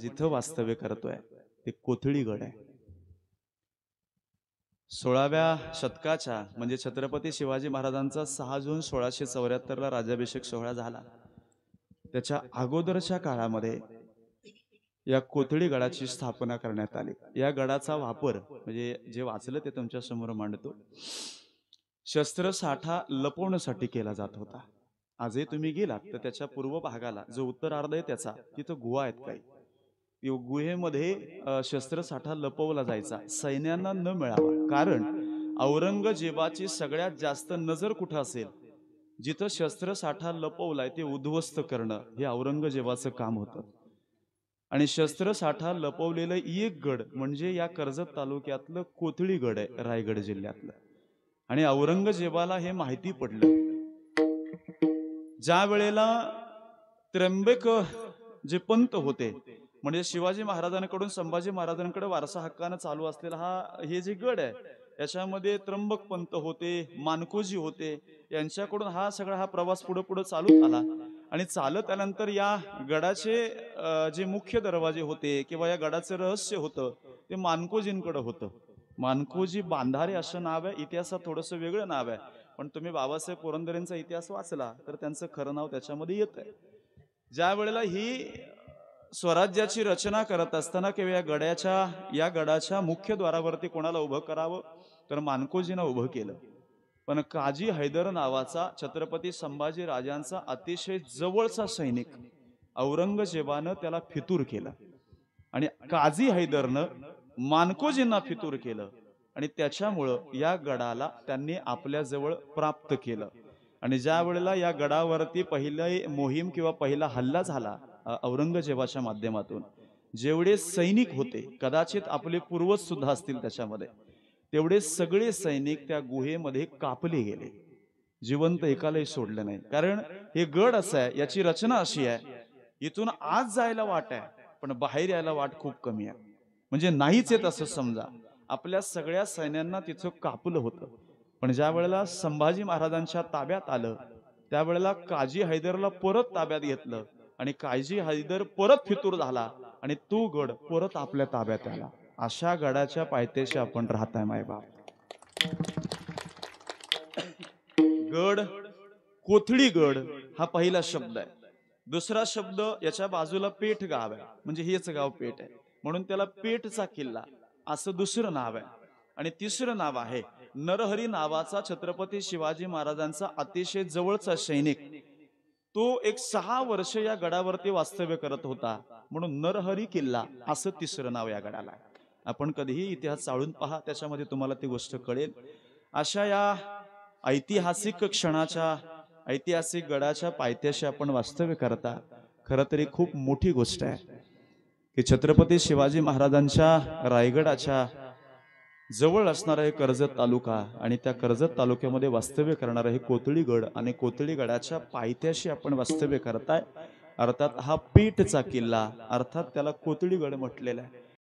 जिथं वास्तव्य करतोय ते कोथळीगड आहे. 16व्या शतकाच्या म्हणजे छत्रपती शिवाजी महाराजांचा 6 जून 1674 ला राज्याभिषेक सोहळा झाला. त्याच्या अगोदरच्या काळामध्ये या कोथळी गडाची स्थापना करण्यात आली. या गडाचा वापर म्हणजे जे वाचलं ते तुमच्या समोर मांडतो. शस्त्रसाठा लपवण्यासाठी केला जात होता. आजही तुम्ही गेलात तर त्याच्या पूर्व भागाला जो उत्तरार्ध आहे त्याचा तिथं गुहा आहेत काही. गुहेमध्ये शस्त्रसाठा लपवला जायचा सैन्यांना न मिळावा. कारण औरंगजेबाची सगळ्यात जास्त नजर कुठं असेल जिथं शस्त्रसाठा लपवलाय ते उद्ध्वस्त करणं हे औरंगजेबाचं काम होतं. आणि शस्त्रसाठा लपवलेलं एक गड म्हणजे या कर्जत तालुक्यातलं कोथळीगड आहे रायगड जिल्ह्यातलं. आणि औरंगजेबाला हे माहिती पडलं ज्या वेळेला त्र्यंबक जे पंत होते म्हणजे शिवाजी महाराजांकडून संभाजी महाराजांकडे वारसा हक्कानं चालू असलेला हे जे गड आहे याच्यामध्ये त्र्यंबक पंत होते, मानकोजी होते, यांच्याकडून हा प्रवास पुढे पुढे चालू आला. आणि चालत आल्यानंतर या गडाचे जे मुख्य दरवाजे होते किंवा या गडाचं रहस्य होतं ते मानकोजींकडे होतं. मानकोजी बांधारे असं नाव आहे. इतिहासात थोडंसं वेगळं नाव आहे, पण तुम्ही बाबासाहेब पुरंदरेंचा इतिहास वाचला तर त्यांचं खरं नाव त्याच्यामध्ये येत आहे. ज्या वेळेला ही स्वराज्याची रचना करत असताना किंवा या गडाच्या मुख्य द्वारावरती कोणाला उभं करावं तर मानकोजींना उभं केलं. पण काजी हैदर नावाचा छत्रपती संभाजी राजांचा अतिशय जवळचा सैनिक औरंगजेबानं त्याला फितूर केलं आणि काजी हैदरनं मानकोजींना फितूर केलं आणि त्याच्यामुळं या गडाला त्यांनी आपल्या जवळ प्राप्त केलं. आणि ज्या वेळेला या गडावरती पहिली मोहीम किंवा पहिला हल्ला झाला औरंगजेबाच्या माध्यमातून जेवढे सैनिक होते कदाचित आपले पूर्वज सुद्धा असतील त्याच्यामध्ये तेवढे सगळे सैनिक त्या गुहेमध्ये कापले गेले. जिवंत एकालाही सोडलं नाही. कारण हे गड असं आहे याची रचना अशी आहे इथून आत जायला वाट आहे पण बाहेर यायला वाट खूप कमी आहे. म्हणजे नाहीच येत असं समजा. आपल्या सगळ्या सैन्यांना तिथं कापलं होतं. पण ज्या वेळेला संभाजी महाराजांच्या ताब्यात आलं त्यावेळेला काजी हैदरला परत ताब्यात घेतलं आणि काजी हैदर परत फितूर झाला आणि तो गड परत आपल्या ताब्यात आला. अशा गडाच्या पायथ्याशी आपण राहताय मायबाप. गड कोथळीगड हा पहिला शब्द आहे. दुसरा शब्द याच्या बाजूला पेठ गाव आहे म्हणजे हेच गाव पेठ आहे म्हणून त्याला पेठचा किल्ला असं दुसरं नाव आहे. आणि तिसरं नाव आहे नरहरी नावाचा छत्रपती शिवाजी महाराजांचा अतिशय जवळचा सैनिक. तो एक 6 वर्ष या गडावरती वास्तव्य करत होता म्हणून नरहरी किल्ला असं तिसरं नाव या गडाला आहे. आपण कधीही इतिहास चाळून पहा त्याच्यामध्ये तुम्हाला ती गोष्ट कळेल. अशा या ऐतिहासिक क्षणाच्या ऐतिहासिक गडाच्या पायथ्याशी आपण वास्तव्य करता. खरं तरी खूप मोठी गोष्ट आहे की छत्रपती शिवाजी महाराजांच्या रायगडाच्या जवळ असणारा हे कर्जत तालुका आणि त्या कर्जत तालुक्यामध्ये वास्तव्य करणारा हे कोथळीगड आणि कोथळीगडाच्या पायथ्याशी आपण वास्तव्य करताय. अर्थात हा पेठचा किल्ला अर्थात त्याला कोथळीगड म्हटलेला आहे.